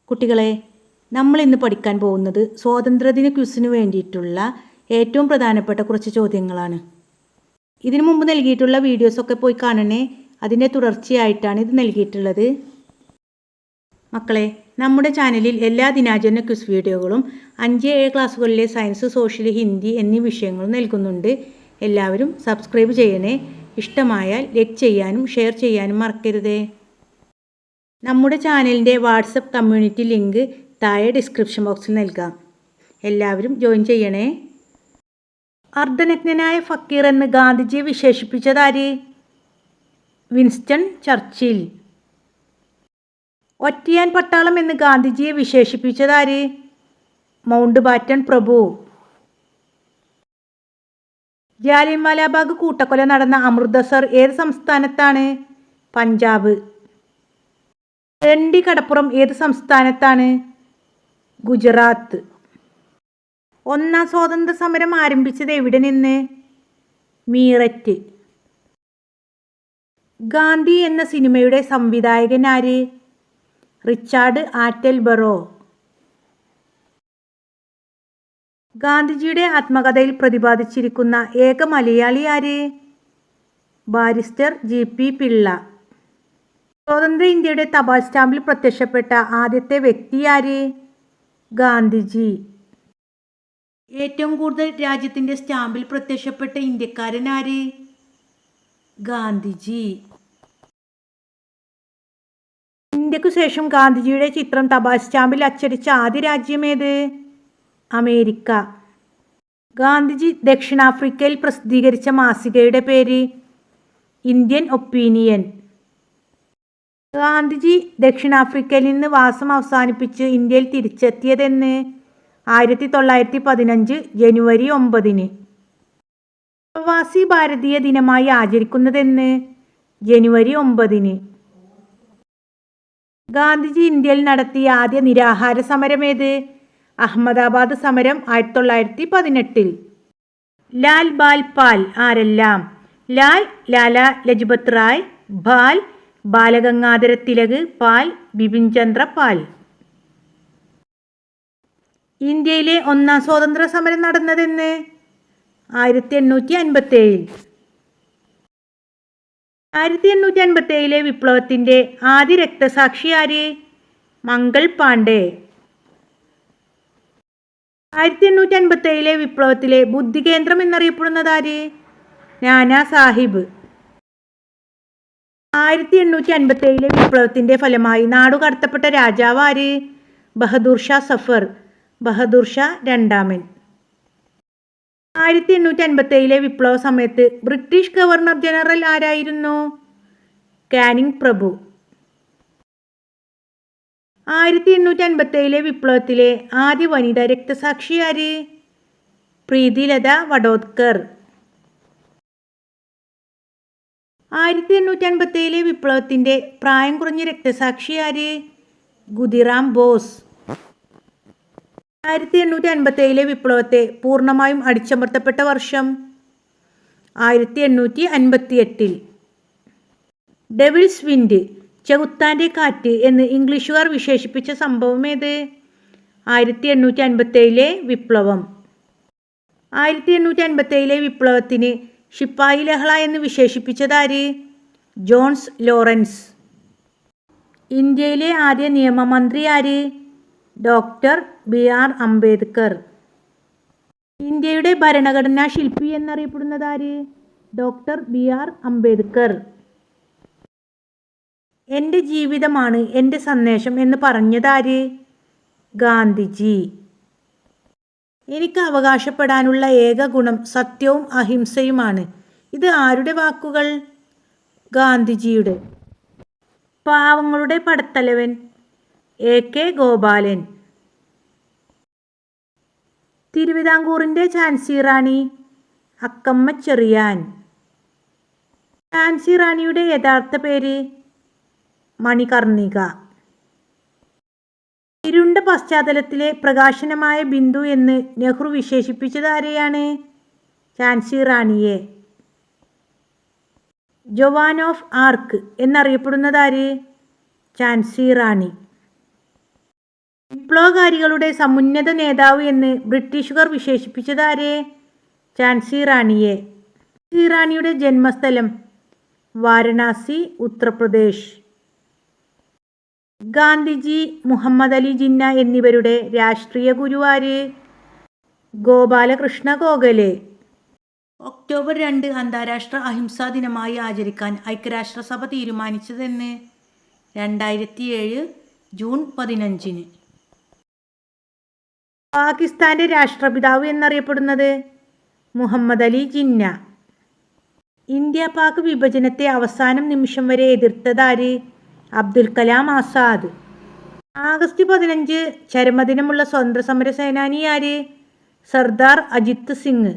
കുട്ടികളെ, നമ്മൾ ഇന്ന് പഠിക്കാൻ പോകുന്നത് സ്വാതന്ത്ര്യദിന ക്വിസിന് വേണ്ടിയിട്ടുള്ള ഏറ്റവും പ്രധാനപ്പെട്ട കുറച്ച് ചോദ്യങ്ങളാണ്. ഇതിനു മുമ്പ് നൽകിയിട്ടുള്ള വീഡിയോസൊക്കെ പോയി കാണണേ. അതിൻ്റെ തുടർച്ചയായിട്ടാണ് ഇത് നൽകിയിട്ടുള്ളത്. മക്കളെ, നമ്മുടെ ചാനലിൽ എല്ലാ ദിനാചരണ ക്വിസ് വീഡിയോകളും 5-7 ക്ലാസ്സുകളിലെ സയൻസ്, സോഷ്യൽ, ഹിന്ദി എന്നീ വിഷയങ്ങളും നൽകുന്നുണ്ട്. എല്ലാവരും സബ്സ്ക്രൈബ് ചെയ്യണേ. ഇഷ്ടമായാൽ ലൈക്ക് ചെയ്യാനും ഷെയർ ചെയ്യാനും മറക്കരുതേ. നമ്മുടെ ചാനലിൻ്റെ വാട്സപ്പ് കമ്മ്യൂണിറ്റി ലിങ്ക് താഴെ ഡിസ്ക്രിപ്ഷൻ ബോക്സിൽ നൽകാം. എല്ലാവരും ജോയിൻ ചെയ്യണേ. അർദ്ധനഗ്നനായ ഫക്കീർ എന്ന് ഗാന്ധിജിയെ വിശേഷിപ്പിച്ചതാര്? Winston Churchill. ഒറ്റയാൻ പട്ടാളം എന്ന് ഗാന്ധിജിയെ വിശേഷിപ്പിച്ചതാര്? മൗണ്ട് ബാറ്റൺ പ്രഭു. ജാലിയൻവാലാബാഗ് കൂട്ടക്കൊല നടന്ന അമൃതസർ ഏത് സംസ്ഥാനത്താണ്? പഞ്ചാബ്. ദണ്ഡി കടപ്പുറം ഏത് സംസ്ഥാനത്താണ്? ഗുജറാത്ത്. ഒന്നാം സ്വാതന്ത്ര്യ സമരം ആരംഭിച്ചത് എവിടെ നിന്ന്? മീററ്റ്. ഗാന്ധി എന്ന സിനിമയുടെ സംവിധായകൻ ആര്? റിച്ചാർഡ് ആറ്റൽബറോ. ഗാന്ധിജിയുടെ ആത്മകഥയിൽ പ്രതിപാദിച്ചിരിക്കുന്ന ഏക മലയാളി ആര്? Barrister GP Pillai. സ്വതന്ത്ര ഇന്ത്യയുടെ തപാൽ സ്റ്റാമ്പിൽ പ്രത്യക്ഷപ്പെട്ട ആദ്യത്തെ വ്യക്തി ആര്? ഗാന്ധിജി. ഏറ്റവും കൂടുതൽ രാജ്യത്തിൻ്റെ സ്റ്റാമ്പിൽ പ്രത്യക്ഷപ്പെട്ട ഇന്ത്യക്കാരൻ ആര്? ഗാന്ധിജി. ഇന്ത്യക്കു ശേഷം ഗാന്ധിജിയുടെ ചിത്രം തപാൽ സ്റ്റാമ്പിൽ അച്ചടിച്ച ആദ്യ രാജ്യമേത്? അമേരിക്ക. ഗാന്ധിജി ദക്ഷിണാഫ്രിക്കയിൽ പ്രസിദ്ധീകരിച്ച മാസികയുടെ പേര്? Indian opinion. ഗാന്ധിജി ദക്ഷിണാഫ്രിക്കയിൽ നിന്ന് വാസം അവസാനിപ്പിച്ച് ഇന്ത്യയിൽ തിരിച്ചെത്തിയതെന്ന്? 1915 ജനുവരി 9. പ്രവാസി ഭാരതീയ ദിനമായി ആചരിക്കുന്നതെന്ന്? ജനുവരി 9. ഗാന്ധിജി ഇന്ത്യയിൽ നടത്തിയ ആദ്യ നിരാഹാര സമരമേത്? അഹമ്മദാബാദ് സമരം 1918. ലാൽ ബാൽ പാൽ ആരെല്ലാം? ലാൽ ലാല ലജ്പത് റായ്, ബാൽ ബാലഗംഗാധര തിലക്, പാൽ ബിപിൻ ചന്ദ്ര പാൽ. ഇന്ത്യയിലെ ഒന്നാം സ്വാതന്ത്ര്യ സമരം നടന്നതെന്ന്? 1857. 1857 വിപ്ലവത്തിൻ്റെ ആദ്യ രക്തസാക്ഷി ആര്? മംഗൾ പാണ്ഡെ. 1857 വിപ്ലവത്തിലെ ബുദ്ധികേന്ദ്രം എന്നറിയപ്പെടുന്നതാര്? നാനാ സാഹിബ്. 1857 വിപ്ലവത്തിൻ്റെ ഫലമായി നാടുകടത്തപ്പെട്ട രാജാവ് ആര്? ബഹദൂർ ഷാ സഫർ, ബഹദൂർ ഷാ രണ്ടാമൻ. 1857 വിപ്ലവ സമയത്ത് ബ്രിട്ടീഷ് ഗവർണർ ജനറൽ ആരായിരുന്നു? കാനിങ് പ്രഭു. 1857 വിപ്ലവത്തിലെ ആദ്യ വനിതാ രക്തസാക്ഷി ആര്? പ്രീതിലത വഡോദ്കർ. 1857 വിപ്ലവത്തിൻ്റെ പ്രായം കുറഞ്ഞ രക്തസാക്ഷി ആര്? ഖുദിറാം ബോസ്. 1857 വിപ്ലവത്തെ പൂർണ്ണമായും അടിച്ചമർത്തപ്പെട്ട വർഷം? 1858. ഡെവിൾസ് വിൻഡ്, ചെകുത്താൻ്റെ കാറ്റ് എന്ന് ഇംഗ്ലീഷുകാർ വിശേഷിപ്പിച്ച സംഭവം ഏത്? 1857 വിപ്ലവം. 1857 വിപ്ലവത്തിന് ശിപ്പായി ലഹള എന്ന് വിശേഷിപ്പിച്ചതാര്? John's Lawrence. ഇന്ത്യയിലെ ആദ്യ നിയമമന്ത്രി ആര്? Doctor BR Ambedkar. ഇന്ത്യയുടെ ഭരണഘടനാ ശില്പി എന്നറിയപ്പെടുന്നതാര്? Doctor BR Ambedkar. എൻ്റെ ജീവിതമാണ് എൻ്റെ സന്ദേശം എന്ന് പറഞ്ഞതാര്? ഗാന്ധിജി. എനിക്ക് അവകാശപ്പെടാനുള്ള ഏക ഗുണം സത്യവും അഹിംസയുമാണ്. ഇത് ആരുടെ വാക്കുകൾ? ഗാന്ധിജിയുടെ. പാവങ്ങളുടെ പടത്തലവൻ? AK ഗോപാലൻ. തിരുവിതാംകൂറിൻ്റെ ഝാൻസി റാണി? അക്കമ്മ ചെറിയാൻ. ഝാൻസി റാണിയുടെ യഥാർത്ഥ പേര്? മണികർണിക. ഇരുണ്ട പശ്ചാത്തലത്തിലെ പ്രകാശനമായ ബിന്ദു എന്ന് നെഹ്റു വിശേഷിപ്പിച്ചത് ആരെയാണ്? ഝാൻസി റാണിയെ. ജോവാൻ ഓഫ് ആർക്ക് എന്നറിയപ്പെടുന്നതാര്? ഝാൻസി റാണി. വിപ്ലവകാരികളുടെ സമുന്നത നേതാവ് എന്ന് ബ്രിട്ടീഷുകാർ വിശേഷിപ്പിച്ചതാരെ? ഝാൻസി റാണിയെ. ഝാൻസി റാണിയുടെ ജന്മസ്ഥലം വാരണാസി, ഉത്തർപ്രദേശ്. ഗാന്ധിജി, മുഹമ്മദ് അലി ജിന്ന എന്നിവരുടെ രാഷ്ട്രീയ ഗുരുവാര്? ഗോപാലകൃഷ്ണ ഗോഖലെ. ഒക്ടോബർ 2 അന്താരാഷ്ട്ര അഹിംസാ ദിനമായി ആചരിക്കാൻ ഐക്യരാഷ്ട്രസഭ തീരുമാനിച്ചതെന്ന്? 2007 ജൂൺ 15. പാകിസ്ഥാന്റെ രാഷ്ട്രപിതാവ് എന്നറിയപ്പെടുന്നത്? മുഹമ്മദ് അലി ജിന്ന. ഇന്ത്യ പാക് വിഭജനത്തെ അവസാനം നിമിഷം വരെ എതിർത്തതാര്? അബ്ദുൽ കലാം ആസാദ്. ആഗസ്റ്റ് 15 ചരമദിനമുള്ള സ്വതന്ത്ര സമര സേനാനി ആര്? സർദാർ അജിത് സിംഗ്.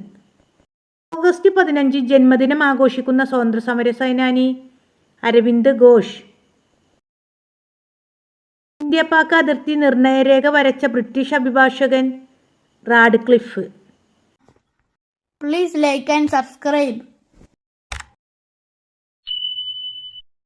ഓഗസ്റ്റ് 15 ജന്മദിനം ആഘോഷിക്കുന്ന സ്വതന്ത്ര സമര സേനാനി? അരവിന്ദ് ഘോഷ്. ഇന്ത്യ പാക് അതിർത്തി നിർണയരേഖ വരച്ച ബ്രിട്ടീഷ് അഭിഭാഷകൻ? Radcliffe. Please like and subscribe.